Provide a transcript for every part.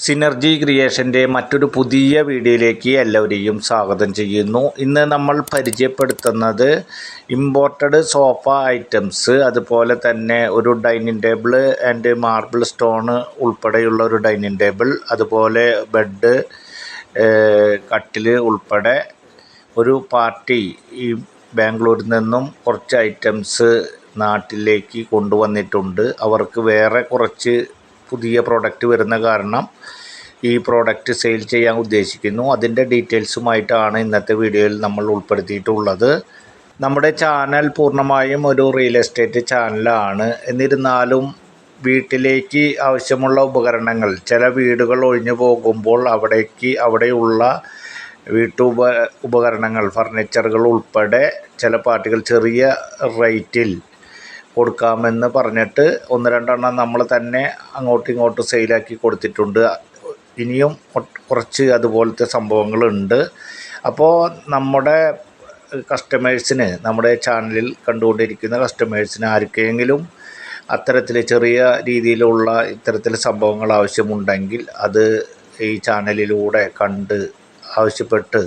Synergy ക്രിയേഷൻ്റെ മറ്റൊരു പുതിയ വീഡിയോയിലേക്ക് എല്ലാവരെയും സ്വാഗതം ചെയ്യുന്നു. ഇന്ന് നമ്മൾ പരിചയപ്പെടുത്തുന്നത് ഇമ്പോർട്ടഡ് സോഫ ഐറ്റംസ്, അതുപോലെ തന്നെ ഒരു dining table and marble stone ഉൾപ്പെടെയുള്ള ഒരു ഡൈനിങ് ടേബിൾ, അതുപോലെ ബെഡ്, കട്ടിൽ ഉൾപ്പെടെ ഒരു പാർട്ടി ഈ ബാംഗ്ലൂരിൽ നിന്നും കുറച്ച് ഐറ്റംസ് നാട്ടിലേക്ക് കൊണ്ടുവന്നിട്ടുണ്ട്. അവർക്ക് വേറെ കുറച്ച് പുതിയ പ്രോഡക്റ്റ് വരുന്ന കാരണം ഈ പ്രോഡക്റ്റ് സെയിൽ ചെയ്യാൻ ഉദ്ദേശിക്കുന്നു. അതിൻ്റെ ഡീറ്റെയിൽസുമായിട്ടാണ് ഇന്നത്തെ വീഡിയോയിൽ നമ്മൾ ഉൾപ്പെടുത്തിയിട്ടുള്ളത്. നമ്മുടെ ചാനൽ പൂർണ്ണമായും ഒരു റിയൽ എസ്റ്റേറ്റ് ചാനലാണ്. എന്നിരുന്നാലും വീട്ടിലേക്ക് ആവശ്യമുള്ള ഉപകരണങ്ങൾ, ചില വീടുകൾ ഒഴിഞ്ഞു പോകുമ്പോൾ അവിടെയുള്ള ഉപകരണങ്ങൾ, ഫർണിച്ചറുകൾ ഉൾപ്പെടെ ചില പാർട്ടികൾ ചെറിയ റേറ്റിൽ കൊടുക്കാമെന്ന് പറഞ്ഞിട്ട് ഒന്ന് രണ്ടെണ്ണം നമ്മൾ തന്നെ അങ്ങോട്ടും ഇങ്ങോട്ടും സെയിലാക്കി കൊടുത്തിട്ടുണ്ട്. ഇനിയും കുറച്ച് അതുപോലത്തെ സംഭവങ്ങളുണ്ട്. അപ്പോൾ നമ്മുടെ കസ്റ്റമേഴ്സിന്, നമ്മുടെ ചാനലിൽ കണ്ടുകൊണ്ടിരിക്കുന്ന കസ്റ്റമേഴ്സിന് ആർക്കെങ്കിലും അത്തരത്തിൽ ചെറിയ രീതിയിലുള്ള ഇത്തരത്തിൽ സംഭവങ്ങൾ ആവശ്യമുണ്ടെങ്കിൽ അത് ഈ ചാനലിലൂടെ കണ്ട് ആവശ്യപ്പെട്ട്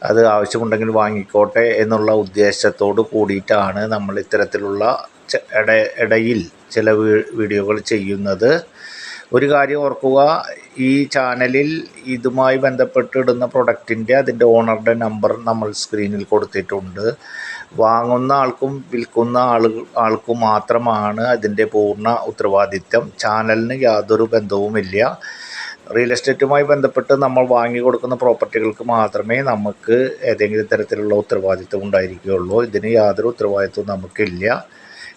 അത് ആവശ്യമുണ്ടെങ്കിൽ വാങ്ങിക്കോട്ടെ എന്നുള്ള ഉദ്ദേശത്തോട് കൂടിയിട്ടാണ് നമ്മൾ ഇത്തരത്തിലുള്ള ഇടയിൽ ചില വീഡിയോകൾ ചെയ്യുന്നത്. ഒരു കാര്യം ഓർക്കുക, ഈ ചാനലിൽ ഇതുമായി ബന്ധപ്പെട്ടിടുന്ന പ്രൊഡക്റ്റിൻ്റെ അതിൻ്റെ ഓണറുടെ നമ്പർ നമ്മൾ സ്ക്രീനിൽ കൊടുത്തിട്ടുണ്ട്. വാങ്ങുന്ന ആൾക്കും വിൽക്കുന്ന ആൾക്കും മാത്രമാണ് അതിൻ്റെ പൂർണ്ണ ഉത്തരവാദിത്വം. ചാനലിന് യാതൊരു ബന്ധവുമില്ല. റിയൽ എസ്റ്റേറ്റുമായി ബന്ധപ്പെട്ട് നമ്മൾ വാങ്ങി കൊടുക്കുന്ന പ്രോപ്പർട്ടികൾക്ക് മാത്രമേ നമുക്ക് ഏതെങ്കിലും തരത്തിലുള്ള ഉത്തരവാദിത്വം ഉണ്ടായിരിക്കുകയുള്ളൂ. ഇതിന് യാതൊരു ഉത്തരവാദിത്വവും നമുക്കില്ല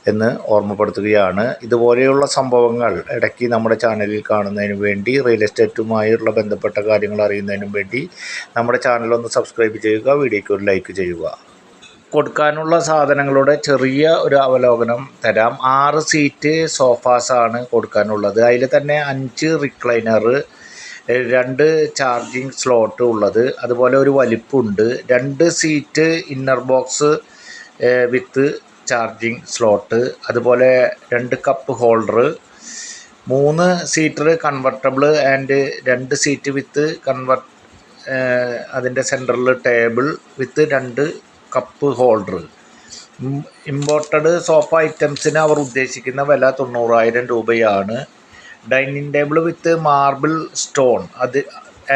എന്ന് ഓർമ്മപ്പെടുത്തുകയാണ്. ഇതുപോലെയുള്ള സംഭവങ്ങൾ ഇടയ്ക്ക് നമ്മുടെ ചാനലിൽ കാണുന്നതിന് വേണ്ടി, റിയൽ എസ്റ്റേറ്റുമായുള്ള ബന്ധപ്പെട്ട കാര്യങ്ങൾ അറിയുന്നതിനും വേണ്ടി നമ്മുടെ ചാനലൊന്ന് സബ്സ്ക്രൈബ് ചെയ്യുക, വീഡിയോയ്ക്ക് ഒരു ലൈക്ക് ചെയ്യുക. കൊടുക്കാനുള്ള സാധനങ്ങളുടെ ചെറിയ ഒരു അവലോകനം തരാം. 6 സീറ്റ് സോഫാസാണ് കൊടുക്കാനുള്ളത്. അതിൽ തന്നെ 5 റിക്ലൈനർ, 2 ചാർജിങ് സ്ലോട്ട് ഉള്ളത്, അതുപോലെ ഒരു വലിപ്പമുണ്ട്, 2 seat inner box with charging slot, അതുപോലെ 2 cup holder, 3 seater convertible and 2 seat with അതിൻ്റെ സെൻറ്ററിൽ table with 2 cup holder. Imported sofa ഐറ്റംസിന് അവർ ഉദ്ദേശിക്കുന്ന വില 90,000 രൂപയാണ്. Dining table with marble stone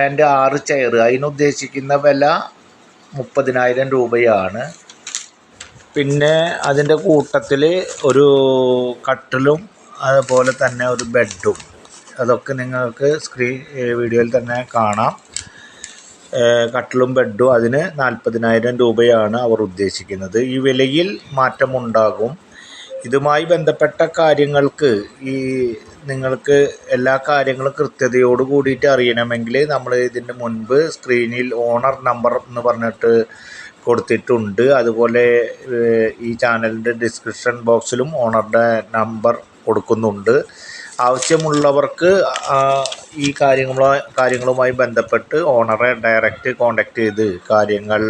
and 6 chair, അതിനുദ്ദേശിക്കുന്ന വില 30,000 രൂപയാണ്. പിന്നെ അതിൻ്റെ കൂട്ടത്തിൽ ഒരു കട്ടിലും അതുപോലെ തന്നെ ഒരു ബെഡും, അതൊക്കെ നിങ്ങൾക്ക് വീഡിയോയിൽ തന്നെ കാണാം. കട്ടിലും ബെഡും അതിന് 40,000 രൂപയാണ് അവർ ഉദ്ദേശിക്കുന്നത്. ഈ വിലയിൽ മാറ്റമുണ്ടാകും. ഇതുമായി ബന്ധപ്പെട്ട കാര്യങ്ങൾക്ക് നിങ്ങൾക്ക് എല്ലാ കാര്യങ്ങളും കൃത്യതയോട് കൂടിയിട്ട് അറിയണമെങ്കിൽ നമ്മൾ ഇതിൻ്റെ മുൻപ് സ്ക്രീനിൽ ഓണർ നമ്പർ എന്ന് പറഞ്ഞിട്ട് കൊടുത്തിട്ടുണ്ട്. അതുപോലെ ഈ ചാനലിൻ്റെ ഡിസ്ക്രിപ്ഷൻ ബോക്സിലും ഓണറുടെ നമ്പർ കൊടുക്കുന്നുണ്ട്. ആവശ്യമുള്ളവർക്ക് ഈ കാര്യങ്ങളുമായി ബന്ധപ്പെട്ട് ഓണറെ ഡയറക്റ്റ് കോൺടാക്റ്റ് ചെയ്ത് കാര്യങ്ങൾ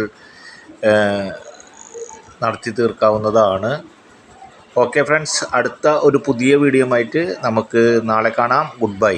നടത്തി തീർക്കാവുന്നതാണ്. ഓക്കെ ഫ്രണ്ട്സ്, അടുത്ത ഒരു പുതിയ വീഡിയോ ആയിട്ട് നമുക്ക് നാളെ കാണാം. Good bye.